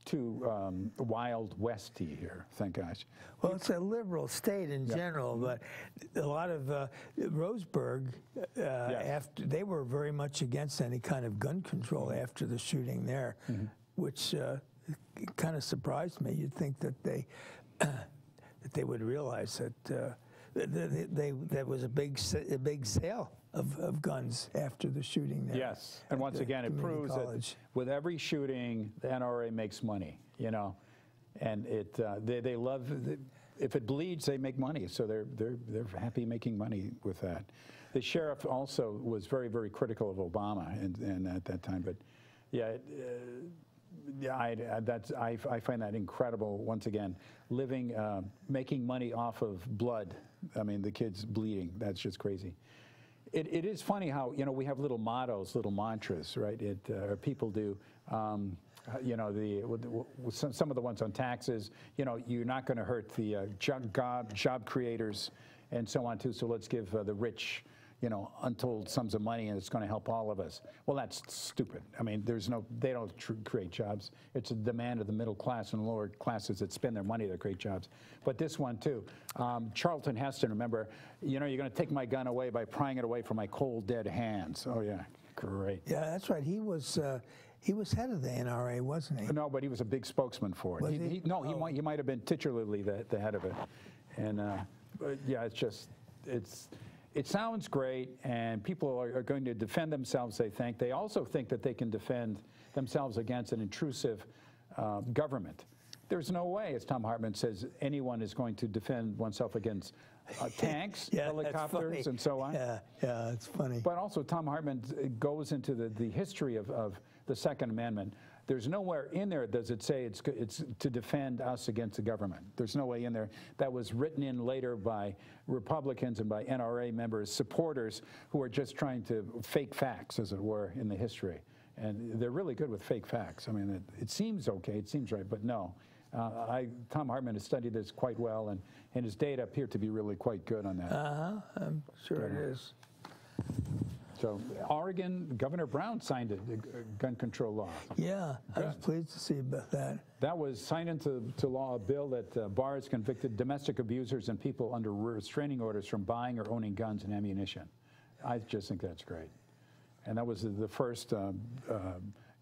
too wild westy here, thank gosh. Well, it's a liberal state in general, but a lot of Roseburg, after they were very much against any kind of gun control after the shooting there, which kind of surprised me. You'd think that they would realize that there was a big sale of guns after the shooting there. Yes, and once again, it proves that with every shooting, the NRA makes money, you know, and they love, if it bleeds, they make money, so they're happy making money with that. The sheriff also was very, very critical of Obama and at that time, but yeah, I find that incredible. Once again, living, making money off of blood. I mean, the kids bleeding. That's just crazy. It is funny how, you know, we have little mottos, little mantras, right? People do. You know, some of the ones on taxes. You know, you're not going to hurt the job creators and so on too. So let's give the rich, you know, untold sums of money, and it's going to help all of us. Well, that's stupid. I mean, they don't create jobs. It's a demand of the middle class and lower classes that spend their money to create jobs. But this one too, Charlton Heston, remember, you know, you're going to take my gun away by prying it away from my cold, dead hands. Oh yeah, great. Yeah, that's right. He was head of the NRA, wasn't he? No, but he was a big spokesman for it. He might have been titularly the head of it. And but yeah, it sounds great, and people are going to defend themselves, they think. They also think that they can defend themselves against an intrusive government. There's no way, as Thom Hartmann says, anyone is going to defend oneself against tanks, helicopters, and so on. Yeah, it's funny. But also, Thom Hartmann goes into the history of the Second Amendment. There's nowhere in there does it say it's to defend us against the government. There's no way in there. That was written in later by Republicans and by NRA members, supporters who are just trying to fake facts, as it were, in the history. And they're really good with fake facts. I mean, it seems okay, it seems right, but no. Thom Hartmann has studied this quite well, and his data appear to be really quite good on that. I'm sure it is. So Oregon, Governor Brown signed a gun control law. Yeah, I was pleased to see about that. That was signed into law a bill that bars convicted domestic abusers and people under restraining orders from buying or owning guns and ammunition. I just think that's great. And that was the first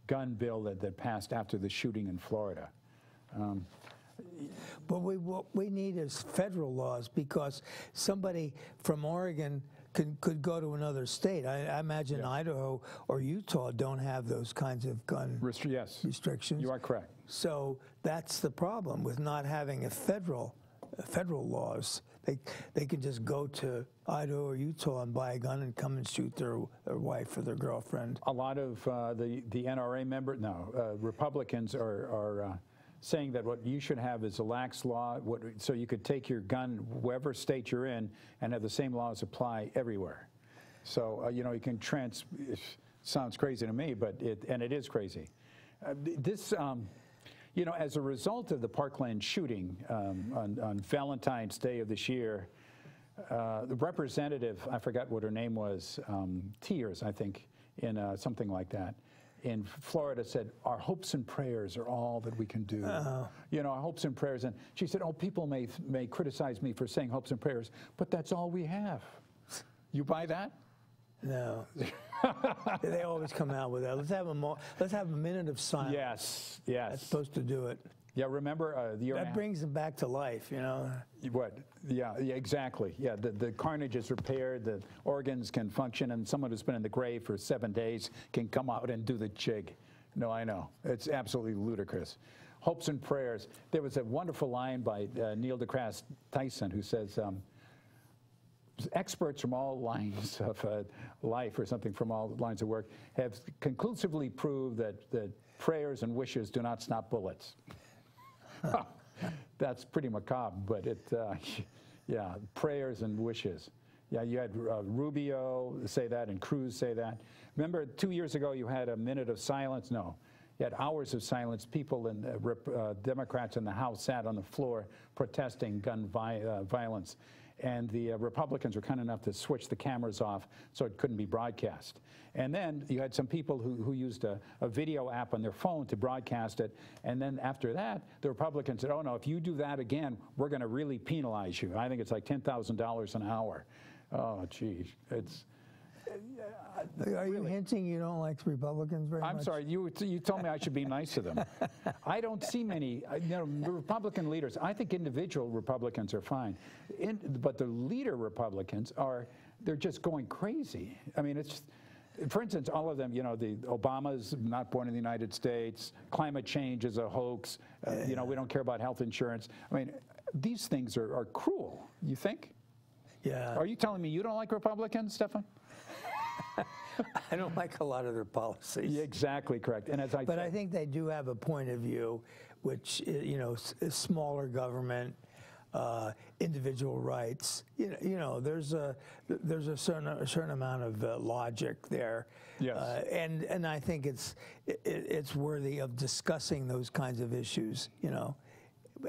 gun bill that passed after the shooting in Florida. But what we need is federal laws, because somebody from Oregon could go to another state. I imagine Idaho or Utah don't have those kinds of gun restrictions. You are correct. So that's the problem with not having federal laws. They can just go to Idaho or Utah and buy a gun and come and shoot their wife or their girlfriend. A lot of the NRA Republicans are saying that what you should have is a lax law, so you could take your gun wherever state you're in and have the same laws apply everywhere. So, you know, you can it sounds crazy to me, but it is crazy. You know, as a result of the Parkland shooting on Valentine's Day of this year, the representative, I forgot what her name was, Tears, I think, in something like that, in Florida said, our hopes and prayers are all that we can do. You know, our hopes and prayers. And she said, oh, people may criticize me for saying hopes and prayers, but that's all we have. You buy that? No. They always come out with that. Let's have a minute of silence. Yes, yes. That's supposed to do it. Yeah, remember that brings them back to life, you know. What? Yeah, exactly. Yeah, the carnage is repaired, the organs can function, and someone who's been in the grave for 7 days can come out and do the jig. No, I know. It's absolutely ludicrous. Hopes and prayers. There was a wonderful line by Neil deGrasse Tyson who says, experts from all lines of life, or something, from all lines of work, have conclusively proved that prayers and wishes do not stop bullets. That's pretty macabre, but yeah, prayers and wishes. Yeah, you had Rubio say that and Cruz say that. Remember 2 years ago you had a minute of silence? No. You had hours of silence. People and Democrats in the House sat on the floor protesting gun violence. And the Republicans were kind enough to switch the cameras off so it couldn't be broadcast. And then you had some people who used a video app on their phone to broadcast it. And then after that, the Republicans said, oh, no, if you do that again, we're going to really penalize you. I think it's like $10,000 an hour. Oh, geez. It's... Are you hinting you don't like Republicans very much? I'm sorry, you told me I should be nice to them. I don't see many, Republican leaders. I think individual Republicans are fine. But the leader Republicans they're just going crazy. I mean, it's, for instance, all of them, the Obama's not born in the United States, climate change is a hoax, we don't care about health insurance. I mean, these things are cruel, you think? Yeah. Are you telling me you don't like Republicans, Stephan? I don't like a lot of their policies. Yeah, exactly correct. And as I think they do have a point of view, which is smaller government, individual rights. There's a certain amount of logic there. Yes. And I think it's worthy of discussing those kinds of issues.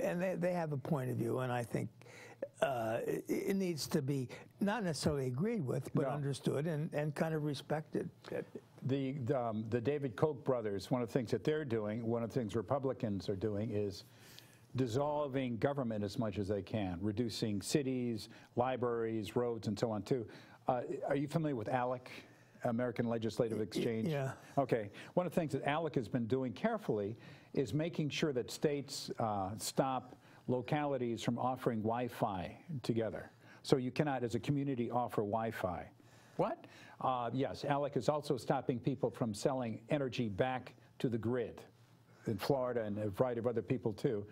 And they have a point of view, and I think it needs to be not necessarily agreed with, but understood and kind of respected. The David Koch brothers, one of the things that they're doing, one of the things Republicans are doing is dissolving government as much as they can, reducing cities, libraries, roads, and so on, too. Are you familiar with ALEC, American Legislative Exchange? Yeah. Okay. One of the things that ALEC has been doing carefully is making sure that states stop localities from offering Wi-Fi together. So you cannot, as a community, offer Wi-Fi. What? Yes, ALEC is also stopping people from selling energy back to the grid in Florida and a variety of other people, too.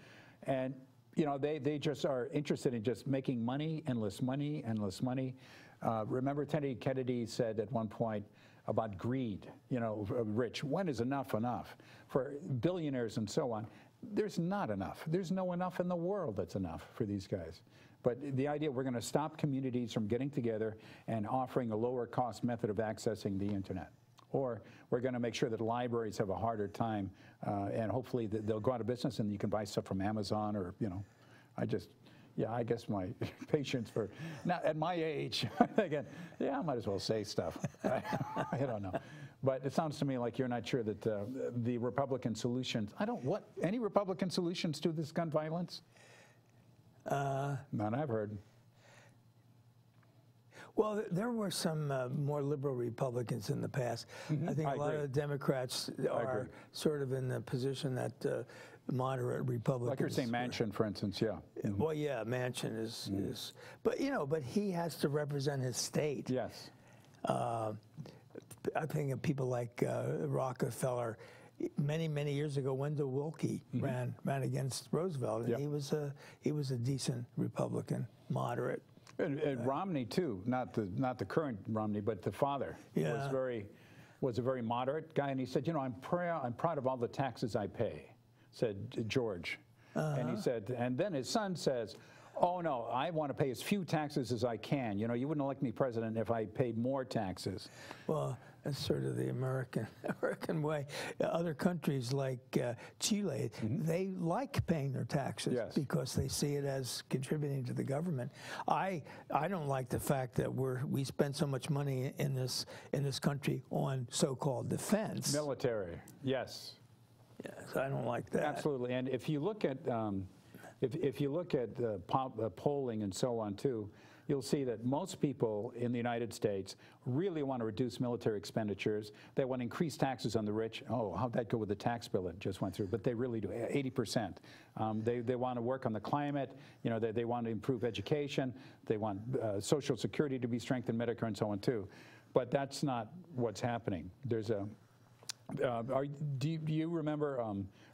And, they just are interested in just making money, endless money, endless money. Remember Teddy Kennedy said at one point about greed, rich, when is enough enough? For billionaires and so on, there's not enough. There's no enough in the world that's enough for these guys. But the idea we're going to stop communities from getting together and offering a lower cost method of accessing the internet. Or we're going to make sure that libraries have a harder time and hopefully they'll go out of business and you can buy stuff from Amazon or, I guess my patience for, now at my age, again, I might as well say stuff. I don't know. But it sounds to me like you're not sure that the Republican solutions, any Republican solutions to this gun violence? None I've heard. Well, there were some more liberal Republicans in the past. I think a lot of the Democrats are sort of in the position that moderate Republicans. Like you're saying Manchin, for instance, yeah. Well, yeah, Manchin is, but but he has to represent his state. Yes. I think of people like Rockefeller. Many years ago, Wendell Willkie ran against Roosevelt, and he was a decent Republican, moderate. And Romney too, not the current Romney, but the father was a very moderate guy, and he said, I'm proud of all the taxes I pay, said George, and he said, and then his son says, oh no, I want to pay as few taxes as I can. You wouldn't elect me president if I paid more taxes. Well, that's sort of the American way. Other countries like Chile, they like paying their taxes because they see it as contributing to the government. I don't like the fact that we spend so much money in this country on so-called defense. Military, yes. Yes, I don't like that. Absolutely, and if you look at polling and so on too, you'll see that most people in the United States really want to reduce military expenditures. They want to increase taxes on the rich. Oh, how'd that go with the tax bill that just went through? But they really do, 80%. They want to work on the climate. They want to improve education. They want Social Security to be strengthened, Medicare, and so on too. But that's not what's happening. There's a do you remember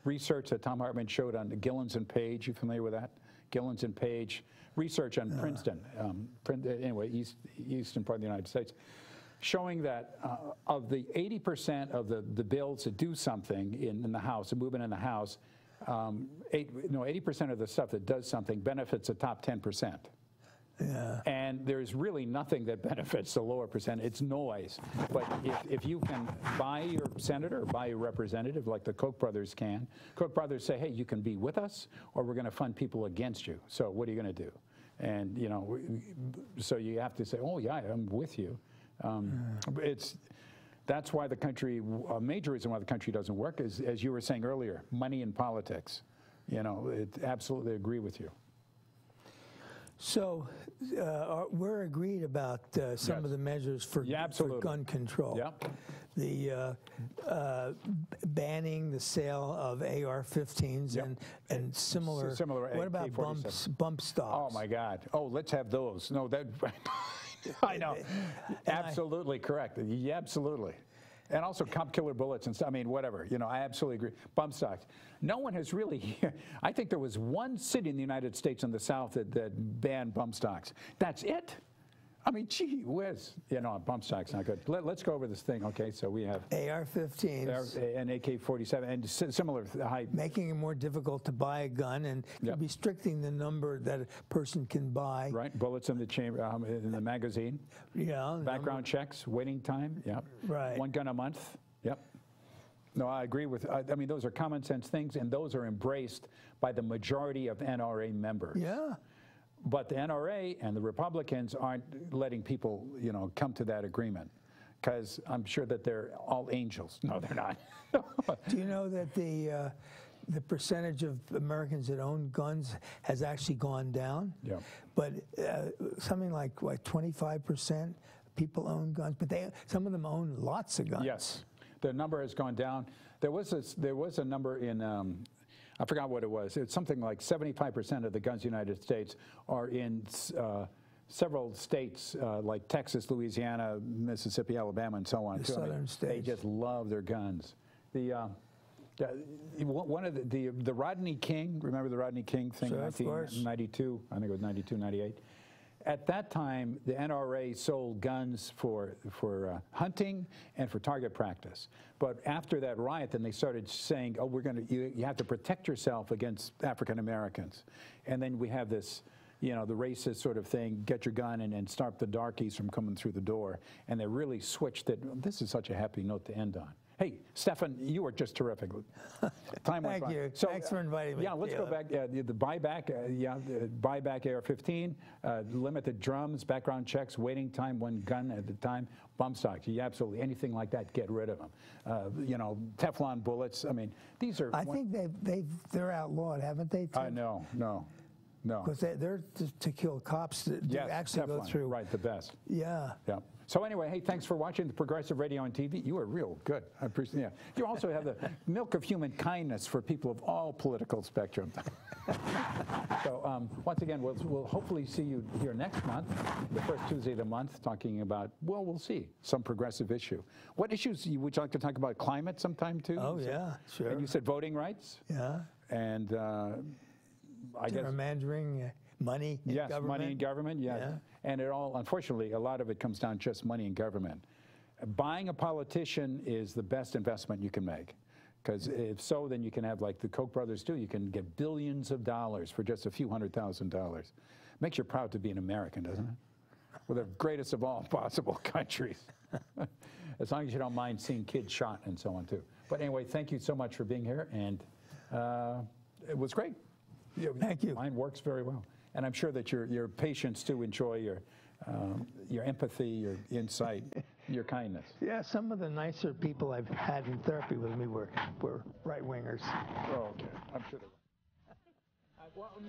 research that Tom Hartman showed on Gillens and Page? You familiar with that? Gillens and Page research on Princeton, anyway, eastern part of the United States, showing that of the 80% of the bills that do something in the House, a movement in the House, 80% of the stuff that does something benefits the top 10%. Yeah. And there's really nothing that benefits the lower percent. It's noise. But if you can buy your senator or buy your representative like the Koch brothers can, Koch brothers say, hey, you can be with us or we're going to fund people against you. So what are you going to do? And, you know, so you have to say, oh, yeah, I'm with you. That's why the country, a major reason why the country doesn't work is, as you were saying earlier, money in politics. You know, absolutely agree with you. So we're agreed about some of the measures for gun control. Yeah. The banning the sale of AR-15s and similar. What about bump stocks? Oh my God! Oh, let's have those. No, that I know. Absolutely correct. Yeah, absolutely. And also cop killer bullets and stuff. I mean, whatever. You know, I absolutely agree. Bump stocks. No one has really. I think there was one city in the United States in the South that banned bump stocks. That's it. I mean, gee whiz. You know, bump stocks not good. Let's go over this thing. Okay, so we have AR-15s and AK-47 and similar high. Making it more difficult to buy a gun and restricting the number that a person can buy. Right. Bullets in the chamber, in the magazine. Yeah. Background checks, waiting time. Yep. Right. 1 gun a month. Yep. No, I agree with. I mean, those are common sense things, and those are embraced by the majority of NRA members. Yeah. But the NRA and the Republicans aren't letting people, you know, come to that agreement, because I'm sure that they're all angels. No, they're not. Do you know that the percentage of Americans that own guns has actually gone down? Yeah. But something like 25% people own guns, but some of them own lots of guns. Yes, the number has gone down. There was a number in. I forgot what it was. It's something like 75% of the guns in the United States are in several states like Texas, Louisiana, Mississippi, Alabama, and so on. The southern states. They just love their guns. One of the Rodney King, remember the Rodney King thing in 1992? I think it was 92, 98. At that time, the NRA sold guns for hunting and for target practice. But after that riot, then they started saying, oh, you have to protect yourself against African Americans. And then we have this, you know, the racist sort of thing, get your gun and stop the darkies from coming through the door. And they really switched it. This is such a happy note to end on. Hey, Stephan, you were just terrific. Time went by. Thank you. So, thanks for inviting me. Yeah, let's go back. The buyback, buyback AR-15, limited drums, background checks, waiting time, 1 gun at a time, bump stocks. Yeah, absolutely. Anything like that, get rid of them. You know, Teflon bullets. I mean, these are. I think they're outlawed, haven't they? No. Because they're to kill cops that actually Teflon, go through. Right, the best. Yeah. Yeah. So anyway, hey, thanks for watching the Progressive Radio and TV. You are real good. I appreciate it. You also have the milk of human kindness for people of all political spectrum. So once again, we'll hopefully see you here next month, the first Tuesday of the month, talking about, well, we'll see, some progressive issue. What issues would you like to talk about? Climate sometime too? Oh, yeah, sure. And you said voting rights? Yeah. And I guess gerrymandering, money in government. Yes, money in government, yeah. And it all, unfortunately, a lot of it comes down to just money in government. Buying a politician is the best investment you can make. Because if so, then you can have, like the Koch brothers do, you can get billions of dollars for just a few $100,000. Makes you proud to be an American, doesn't it? We're the greatest of all possible countries. As long as you don't mind seeing kids shot and so on, too. But anyway, thank you so much for being here, and it was great. Thank you. Mine works very well. And I'm sure that your patients, too, enjoy your empathy, your insight, your kindness. Yeah, some of the nicer people I've had in therapy with me were right-wingers. Oh, okay. I'm sure they were. Well,